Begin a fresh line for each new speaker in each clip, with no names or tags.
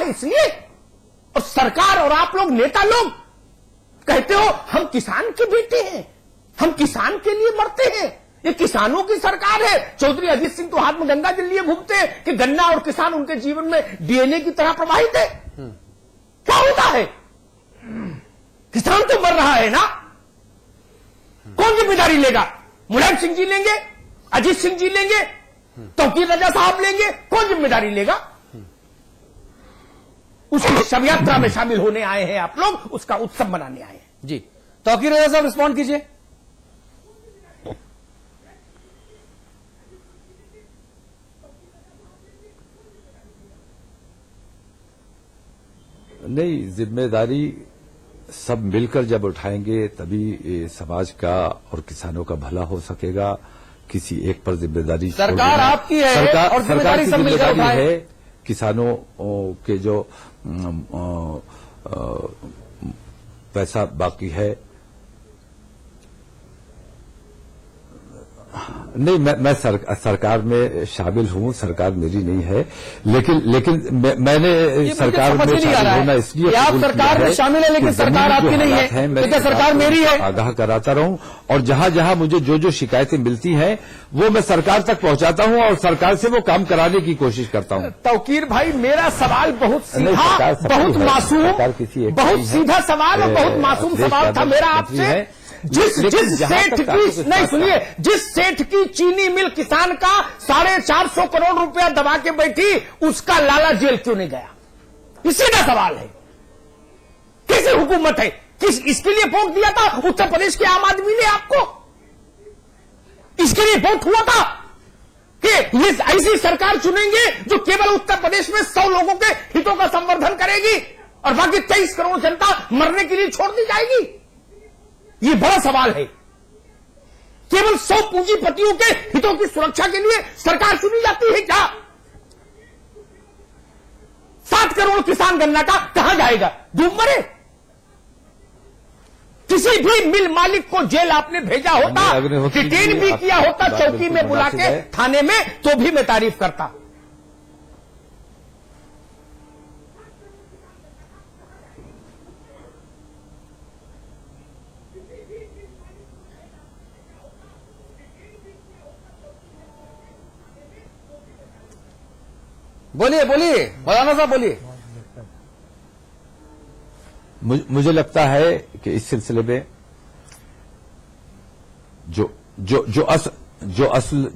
है इसलिए। और सरकार और आप लोग नेता लोग कहते हो हम किसान के बेटे हैं, हम किसान के लिए मरते हैं, ये किसानों की सरकार है। चौधरी अजीत सिंह तो हाथ में गंगा जल लिए घूमते हैं कि गन्ना और किसान उनके जीवन में डीएनए की तरह प्रवाहित है। क्या होता है? किसान तो मर रहा है ना, कौन जिम्मेदारी लेगा? मुलायम सिंह जी लेंगे, अजीत सिंह जी लेंगे, तौकीर रजा साहब लेंगे, कौन जिम्मेदारी लेगा? उसकी शव यात्रा में शामिल होने आए हैं आप लोग, उसका उत्सव मनाने आए हैं।
जी, तौकीर रजा साहब रिस्पॉन्ड कीजिए।
नहीं, जिम्मेदारी सब मिलकर जब उठाएंगे तभी समाज का और किसानों का भला हो सकेगा। किसी एक पर जिम्मेदारी
सरकार आपकी है और जिम्मेदारी सब मिलकर उठाए।
है किसानों के जो पैसा बाकी है, नहीं मैं सरकार में शामिल हूं, सरकार मेरी नहीं है, लेकिन मैंने सरकार में शामिल होना इसलिए
आप सरकार में शामिल है लेकिन सरकार आपकी नहीं है, लेकिन सरकार मेरी है।
आगाह कराता रहूं और जहां जहां मुझे जो शिकायतें मिलती हैं वो मैं सरकार तक पहुंचाता हूं और सरकार से वो काम कराने की कोशिश करता हूं।
तौकीर भाई, मेरा सवाल बहुत सीधा, बहुत मासूम, बहुत सीधा सवाल और बहुत मासूम सवाल था मेरा आपसे। जिस सेठ की, नहीं सुनिए, जिस सेठ की चीनी मिल किसान का 450 करोड़ रुपया दबा के बैठी, उसका लाला जेल क्यों नहीं गया? ये सीधा सवाल है। कैसी हुकूमत है? इसके लिए वोट दिया था उत्तर प्रदेश के आम आदमी ने आपको? इसके लिए वोट हुआ था कि ये ऐसी सरकार चुनेंगे जो केवल उत्तर प्रदेश में 100 लोगों के हितों का संवर्धन करेगी और बाकी 23 करोड़ जनता मरने के लिए छोड़ दी जाएगी? ये बड़ा सवाल है। केवल 100 पूंजीपतियों के हितों की सुरक्षा के लिए सरकार चुनी जाती है क्या? 7 करोड़ किसान गन्ना का कहां जाएगा? डूब मरे। किसी भी मिल मालिक को जेल आपने भेजा होता, डिटेन भी किया होता चौकी में बुला के थाने में, तो भी मैं तारीफ करता।
बोलिए मौलाना साहब बोलिए।
मुझे लगता है कि इस सिलसिले में जो असल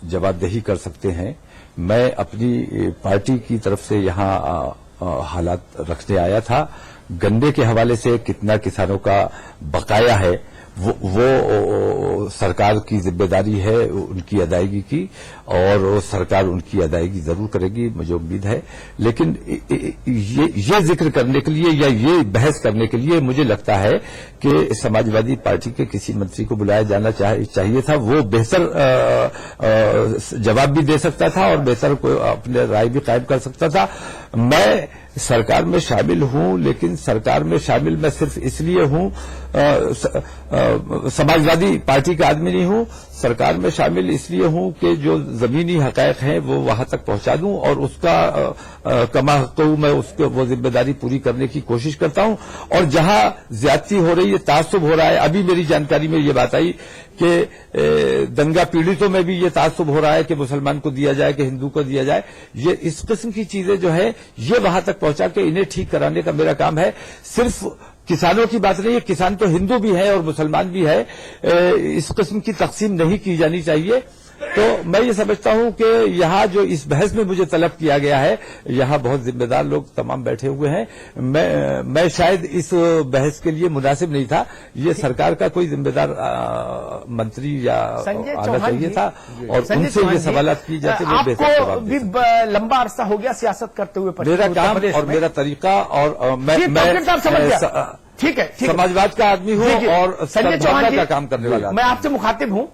जवाबदेही कर सकते हैं, मैं अपनी पार्टी की तरफ से यहां हालात रखने आया था। गन्ने के हवाले से कितना किसानों का बकाया है वो सरकार की जिम्मेदारी है उनकी अदायगी की, और सरकार उनकी अदायगी जरूर करेगी, मुझे उम्मीद है। लेकिन ये जिक्र करने के लिए या ये बहस करने के लिए मुझे लगता है कि समाजवादी पार्टी के किसी मंत्री को बुलाया जाना चाहिए था। वो बेहतर जवाब भी दे सकता था और बेहतर कोई अपने राय भी कायम कर सकता था। मैं सरकार में शामिल हूं, लेकिन सरकार में शामिल मैं सिर्फ इसलिए हूं, समाजवादी पार्टी का आदमी नहीं हूं। सरकार में शामिल इसलिए हूं कि जो जमीनी हकायक हैं वो वहां तक पहुंचा दूं और उसका कमा तो मैं उसको वो जिम्मेदारी पूरी करने की कोशिश करता हूं। और जहां ज्यादती हो रही है, तासुब हो रहा है, अभी मेरी जानकारी में ये बात आई कि दंगा पीड़ितों में भी ये तासुब हो रहा है कि मुसलमान को दिया जाए कि हिंदू को दिया जाए। ये इस किस्म की चीजें जो है ये वहां तक पहुंचा के इन्हें ठीक कराने का मेरा काम है। सिर्फ किसानों की बात नहीं है, किसान तो हिंदू भी है और मुसलमान भी है। इस किस्म की तकसीम नहीं की जानी चाहिए। तो मैं ये समझता हूं कि यहाँ जो इस बहस में मुझे तलब किया गया है, यहाँ बहुत जिम्मेदार लोग तमाम बैठे हुए हैं। मैं शायद इस बहस के लिए मुनासिब नहीं था। ये सरकार का कोई जिम्मेदार मंत्री या आना चाहिए था और उनसे ये सवालात की जाते।
आपको भी लंबा अरसा हो गया सियासत करते हुए,
मेरा काम और मेरा तरीका और मैं
ठीक है,
समाजवाद का आदमी हूं और
संजय चौहान
का काम करने वाला।
मैं आपसे मुखातिब हूं।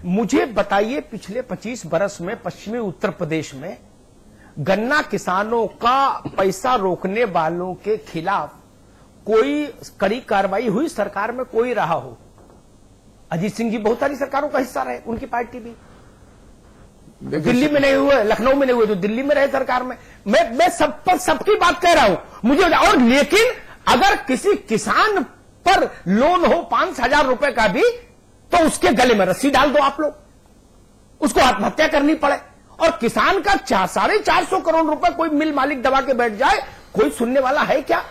मुझे बताइए, पिछले 25 बरस में पश्चिमी उत्तर प्रदेश में गन्ना किसानों का पैसा रोकने वालों के खिलाफ कोई कड़ी कार्रवाई हुई? सरकार में कोई रहा हो? अजीत सिंह जी बहुत सारी सरकारों का हिस्सा रहे, उनकी पार्टी भी। दिल्ली में नहीं हुए, लखनऊ में नहीं हुए, तो दिल्ली में रहे सरकार में। मैं सब पर सबकी बात कह रहा हूं मुझे। और लेकिन अगर किसी किसान पर लोन हो 5,000 रुपए का भी, तो उसके गले में रस्सी डाल दो आप लोग, उसको आत्महत्या करनी पड़े। और किसान का 450 करोड़ रुपए कोई मिल मालिक दबा के बैठ जाए, कोई सुनने वाला है क्या?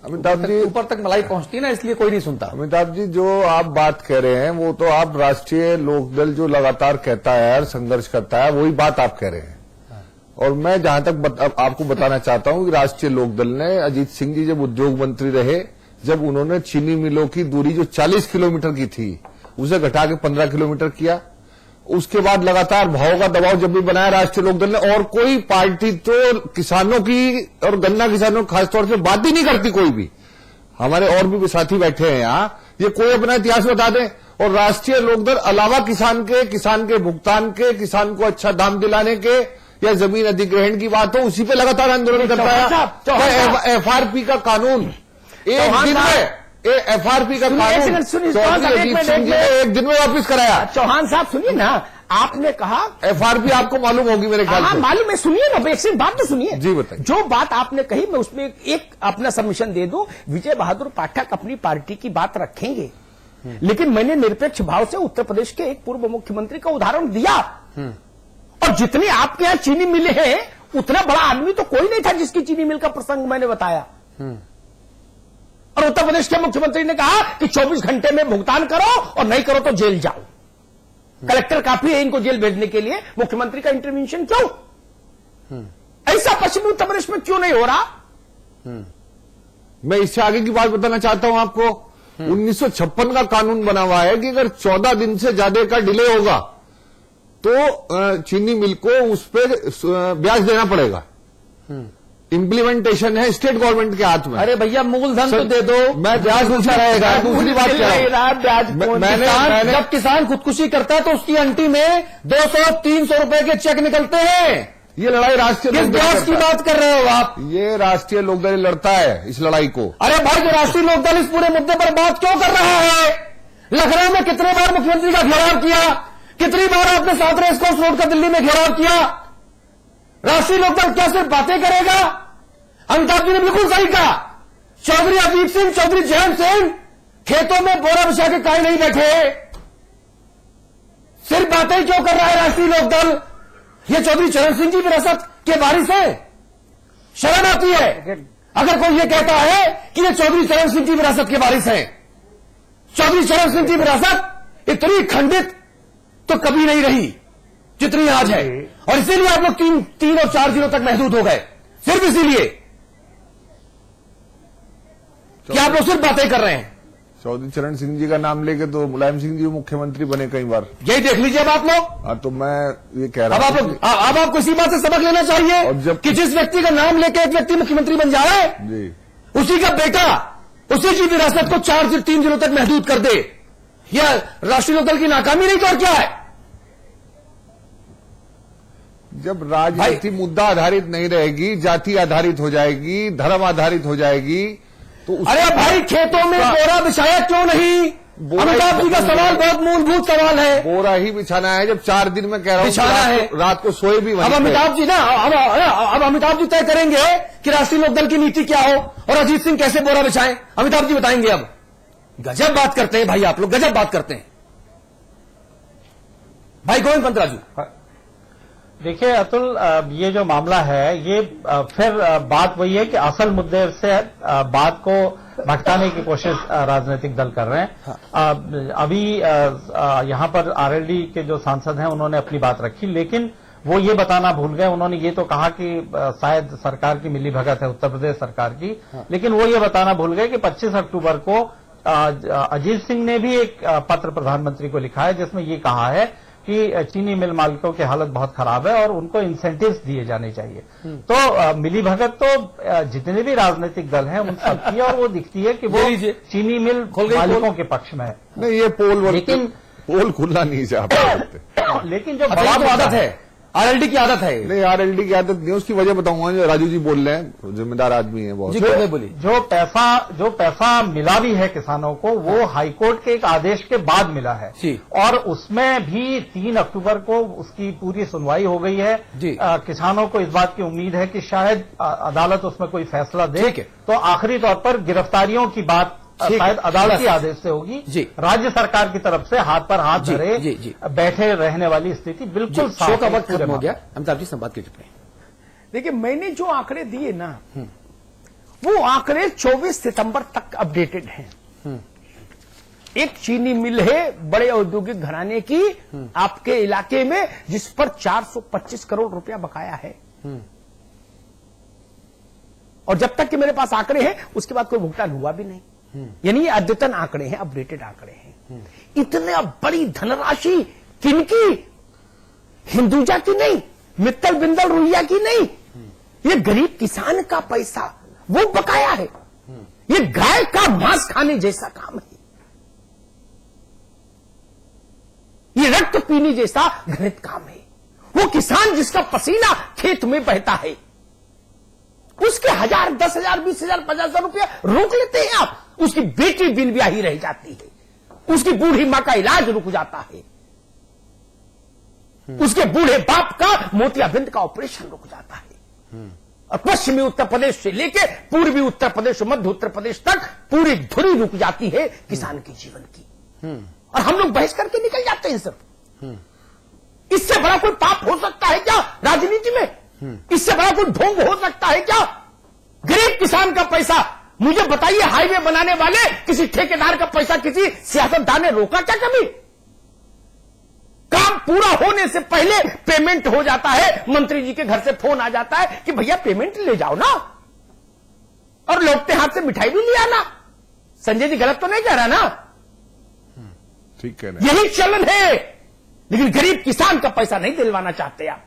अमिताभ जी, ऊपर तक मलाई पहुंचती है ना, इसलिए कोई नहीं सुनता।
अमिताभ जी, जो आप बात कह रहे हैं वो तो आप राष्ट्रीय लोकदल जो लगातार कहता है और संघर्ष करता है, वही बात आप कह रहे हैं। और मैं जहां तक आपको बताना चाहता हूं कि राष्ट्रीय लोकदल ने, अजीत सिंह जी जब उद्योग मंत्री रहे, जब उन्होंने चीनी मिलों की दूरी जो 40 किलोमीटर की थी उसे घटा के 15 किलोमीटर किया, उसके बाद लगातार भाव का दबाव जब भी बनाया राष्ट्रीय लोकदल ने, और कोई पार्टी तो किसानों की और गन्ना किसानों की खासतौर से बात ही नहीं करती कोई भी। हमारे और भी साथी बैठे हैं यहाँ, ये कोई अपना इतिहास बता दें। और राष्ट्रीय लोकदल अलावा किसान के भुगतान के, किसान को अच्छा दाम दिलाने के या जमीन अधिग्रहण की बात हो, उसी पे लगातार आंदोलन करता है। एफआरपी का कानून एक दिन में, एफआरपी का कानून एक दिन में वापिस कराया।
चौहान साहब सुनिए ना, आपने कहा
एफआरपी आपको मालूम होगी मेरे ख्याल से।
मालूम है, सुनिए ना, एक सिर्फ बात तो सुनिए
जी, बताइए।
जो बात आपने कही मैं उसमें एक अपना सबमिशन दे दूं। विजय बहादुर पाठक अपनी पार्टी की बात रखेंगे, लेकिन मैंने निरपेक्ष भाव से उत्तर प्रदेश के एक पूर्व मुख्यमंत्री का उदाहरण दिया। और जितनी आपके यहां चीनी मिलें हैं, उतना बड़ा आदमी तो कोई नहीं था जिसकी चीनी मिल का प्रसंग मैंने बताया। और उत्तर प्रदेश के मुख्यमंत्री ने कहा कि 24 घंटे में भुगतान करो और नहीं करो तो जेल जाओ। कलेक्टर काफी है इनको जेल भेजने के लिए, मुख्यमंत्री का इंटरवेंशन क्यों? ऐसा पश्चिमी उत्तर प्रदेश में क्यों नहीं हो रहा?
मैं इससे आगे की बात बताना चाहता हूं आपको। 1956 का कानून बना हुआ है कि अगर 14 दिन से ज्यादा का डिले होगा तो चीनी मिल को उस पर ब्याज देना पड़ेगा। इम्प्लीमेंटेशन है स्टेट गवर्नमेंट के हाथ में।
अरे भैया, मूलधन तो दे दो,
मैं ब्याज पूछा रहेगा। दूसरी बात क्या है,
जब किसान खुदकुशी करता है तो उसकी अंटी में 200-300 रुपए के चेक निकलते हैं।
ये लड़ाई राष्ट्रीय
किस ब्याज की बात कर रहे हो आप?
ये राष्ट्रीय लोकदल लड़ता है इस लड़ाई को।
अरे भाई, जो राष्ट्रीय लोकदल इस पूरे मुद्दे पर बात क्यों कर रहा है? लखनऊ में कितने बार मुख्यमंत्री का घेराव किया, कितनी बार आपने साउथ रेस कोर्स रोड का दिल्ली में घेराव किया। राष्ट्रीय लोकदल क्या सिर्फ बातें करेगा? अमिताभ जी ने बिल्कुल सही कहा। चौधरी अजीत सिंह, चौधरी जयंत सिंह खेतों में बोरा बिछा के काहे नहीं बैठे? सिर्फ बातें क्यों कर रहा है राष्ट्रीय लोकदल? ये चौधरी चरण सिंह जी विरासत के वारिस है। शर्म आती है अगर कोई ये कहता है कि ये चौधरी चरण सिंह की विरासत के वारिस हैं। चौधरी चरण सिंह की विरासत इतनी खंडित तो कभी नहीं रही जितनी आज है, और इसीलिए आप लोग 3 और 4 दिनों तक महदूद हो गए, सिर्फ इसीलिए कि आप लोग सिर्फ बातें कर रहे हैं।
चौधरी चरण सिंह जी का नाम लेके तो मुलायम सिंह जी मुख्यमंत्री बने कई बार।
यही देख लीजिए अब आप लोग।
हाँ, तो मैं ये कह रहा हूं
अब आपको इसी बात से सबक लेना चाहिए।
और जब
कि जिस व्यक्ति का नाम लेके एक व्यक्ति मुख्यमंत्री बन जाए
जी,
उसी का बेटा उसी की विरासत को 4 से 3 दिनों तक महदूद कर दे, यह राष्ट्रीय लोकदल की नाकामी नहीं तो और क्या है?
जब राजनीति मुद्दा आधारित नहीं रहेगी, जाति आधारित हो जाएगी, धर्म आधारित हो जाएगी, तो
अरे भाई, खेतों में बोरा बिछाया क्यों नहीं? अमिताभ जी का सवाल बहुत मूलभूत सवाल है।
बोरा ही बिछाना है जब 4 दिन में कह रहा हूं
बिछाना है,
रात को सोए भी।
अब अमिताभ जी ना, अब अमिताभ जी तय करेंगे कि राष्ट्रीय लोकदल की नीति क्या हो और अजीत सिंह कैसे बोरा बिछाएं। अमिताभ जी बताएंगे। अब गजब बात करते हैं भाई, आप लोग गजब बात करते हैं भाई। गोविंद पंतराजू,
देखिए अतुल, ये जो मामला है ये फिर बात वही है कि असल मुद्दे से बात को भटकाने की कोशिश राजनीतिक दल कर रहे हैं। अभी यहां पर आरएलडी के जो सांसद हैं उन्होंने अपनी बात रखी, लेकिन वो ये बताना भूल गए। उन्होंने ये तो कहा कि शायद सरकार की मिलीभगत है, उत्तर प्रदेश सरकार की, लेकिन वो ये बताना भूल गए कि 25 अक्टूबर को अजीत सिंह ने भी एक पत्र प्रधानमंत्री को लिखा है जिसमें ये कहा है कि चीनी मिल मालिकों की हालत बहुत खराब है और उनको इंसेंटिव्स दिए जाने चाहिए। तो मिलीभगत तो जितने भी राजनीतिक दल हैं उन सबकी है और वो दिखती है कि वो चीनी मिल मालिकों के पक्ष में है।
नहीं, ये पोल, लेकिन पोल खुला नहीं जा पाते।
लेकिन जो
बड़ी आदत है आरएलडी की आदत है।
नहीं, आरएलडी की आदत नहीं, उसकी वजह बताऊंगा। जो राजू जी बोल रहे हैं, जिम्मेदार आदमी है बहुत।
जी नहीं बोलिए।
जो पैसा मिला भी है किसानों को, वो हाईकोर्ट के एक आदेश के बाद मिला है
जी।
और उसमें भी 3 अक्टूबर को उसकी पूरी सुनवाई हो गई है
जी।
किसानों को इस बात की उम्मीद है कि शायद अदालत उसमें कोई फैसला दे।
ठीक है।
तो आखिरी तौर पर गिरफ्तारियों की बात शायद अदालती आदेश से होगी।
जी।
राज्य सरकार की तरफ से हाथ पर हाथ
जी,
धरे
जी, जी।
बैठे रहने वाली स्थिति बिल्कुल
शो का वक्त
पूरे
खत्म हो
मामले।
गया। अमिताभ जी संवाद की टिप्पणी।
देखिए, मैंने जो आंकड़े दिए ना, वो आंकड़े 24 सितंबर तक अपडेटेड हैं। एक चीनी मिल है बड़े औद्योगिक घराने की आपके इलाके में, जिस पर 425 करोड़ रुपया बकाया है, और जब तक कि मेरे पास आंकड़े हैं उसके बाद कोई भुगतान हुआ भी नहीं। यानी ये अद्यतन आंकड़े हैं, अपडेटेड आंकड़े हैं। इतने बड़ी धनराशि किनकी? हिंदुजा की नहीं, मित्तल बिंदल रुइया की नहीं, ये गरीब किसान का पैसा, वो बकाया है। ये गाय का मांस खाने जैसा काम है, ये रक्त पीने जैसा घृणित काम है। वो किसान जिसका पसीना खेत में बहता है, उसके 1000, 10,000, 20,000, 50,000 रुपया रोक लेते हैं आप। उसकी बेटी बिन ब्याही रह जाती है, उसकी बूढ़ी मां का इलाज रुक जाता है, उसके बूढ़े बाप का मोतियाबिंद का ऑपरेशन रुक जाता है। और पश्चिमी उत्तर प्रदेश से लेकर पूर्वी उत्तर प्रदेश, मध्य उत्तर प्रदेश तक पूरी धुरी रुक जाती है किसान के जीवन की। और हम लोग बहस करके निकल जाते हैं सिर्फ। इससे बड़ा कोई पाप हो सकता है क्या राजनीति में? इससे बड़ा कोई ढोंग हो सकता है क्या? गरीब किसान का पैसा, मुझे बताइए, हाईवे बनाने वाले किसी ठेकेदार का पैसा किसी सियासतदान ने रोका क्या कभी? काम पूरा होने से पहले पेमेंट हो जाता है, मंत्री जी के घर से फोन आ जाता है कि भैया पेमेंट ले जाओ ना, और लौटते हाथ से मिठाई भी ले आना। संजय जी गलत तो नहीं कह रहा ना?
ठीक है ना?
यही चलन है। लेकिन गरीब किसान का पैसा नहीं दिलवाना चाहते आप।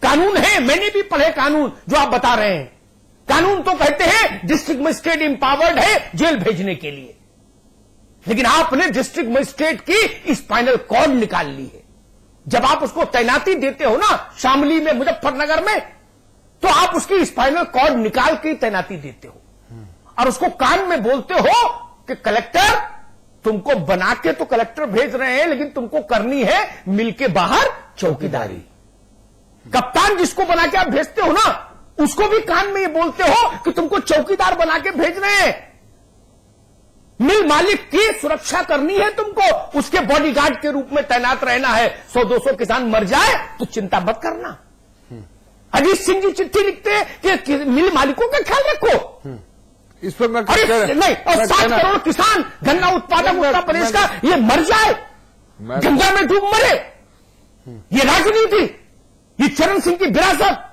कानून है, मैंने भी पढ़े कानून जो आप बता रहे हैं। कानून तो कहते हैं डिस्ट्रिक्ट मजिस्ट्रेट इंपावर्ड है जेल भेजने के लिए, लेकिन आपने डिस्ट्रिक्ट मजिस्ट्रेट की स्पाइनल कॉर्ड निकाल ली है। जब आप उसको तैनाती देते हो ना शामली में, मुजफ्फरनगर में, तो आप उसकी स्पाइनल कॉर्ड निकाल के तैनाती देते हो और उसको कान में बोलते हो कि कलेक्टर, तुमको बना के तो कलेक्टर भेज रहे हैं, लेकिन तुमको करनी है मिल के बाहर चौकीदारी। कप्तान जिसको बना के आप भेजते हो ना, उसको भी कान में ये बोलते हो कि तुमको चौकीदार बना के भेज रहे हैं। मिल मालिक की सुरक्षा करनी है तुमको, उसके बॉडीगार्ड के रूप में तैनात रहना है। 100-200 किसान मर जाए तो चिंता मत करना। अजीत सिंह जी चिट्ठी लिखते हैं कि मिल मालिकों का ख्याल रखो।
इस पर मैं
नहीं, और 7 करोड़ किसान गन्ना उत्पादक उत्तर प्रदेश का ये मर जाए, गंगा में डूब मरे। ये राजनीति, ये चरण सिंह की विरासत,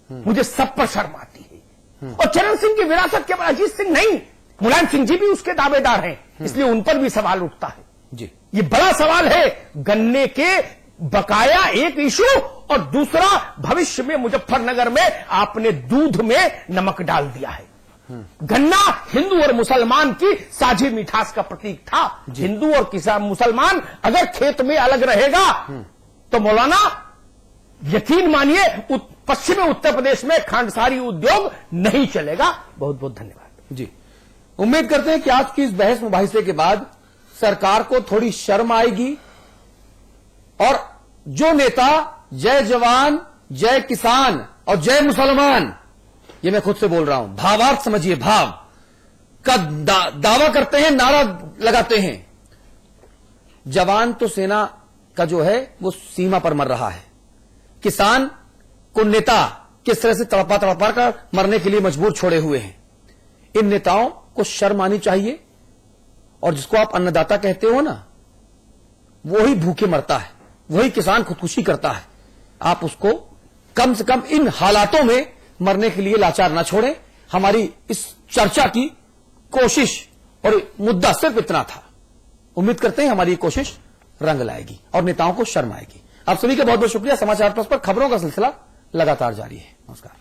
मुझे सब पर शर्म आती है। और चरण सिंह की विरासत केवल अजीत सिंह नहीं, मुलायम सिंह जी भी उसके दावेदार हैं, इसलिए उन पर भी सवाल उठता है
जी।
ये बड़ा सवाल है। गन्ने के बकाया एक इशू, और दूसरा भविष्य में मुजफ्फरनगर में आपने दूध में नमक डाल दिया है। गन्ना हिंदू और मुसलमान की साझी मिठास का प्रतीक था। हिंदू और किसान मुसलमान अगर खेत में अलग रहेगा तो मौलाना यकीन मानिए पश्चिमी उत्तर प्रदेश में खांडसारी उद्योग नहीं चलेगा। बहुत बहुत धन्यवाद
जी। उम्मीद करते हैं कि आज की इस बहस मुबाहिसे के बाद सरकार को थोड़ी शर्म आएगी और जो नेता जय जवान, जय किसान और जय मुसलमान, ये मैं खुद से बोल रहा हूं, भावार्थ समझिए, भाव का दावा करते हैं, नारा लगाते हैं। जवान तो सेना का जो है वो सीमा पर मर रहा है, किसान को नेता किस तरह से तड़पा तड़पा कर मरने के लिए मजबूर छोड़े हुए हैं। इन नेताओं को शर्म आनी चाहिए, और जिसको आप अन्नदाता कहते हो ना, वो ही भूखे मरता है, वही किसान खुदकुशी करता है। आप उसको कम से कम इन हालातों में मरने के लिए लाचार ना छोड़ें। हमारी इस चर्चा की कोशिश और मुद्दा सिर्फ इतना था। उम्मीद करते हैं हमारी कोशिश रंग लाएगी और नेताओं को शर्म आएगी। आप सभी का बहुत बहुत शुक्रिया। समाचार प्लस पर खबरों का सिलसिला लगातार जारी है। नमस्कार।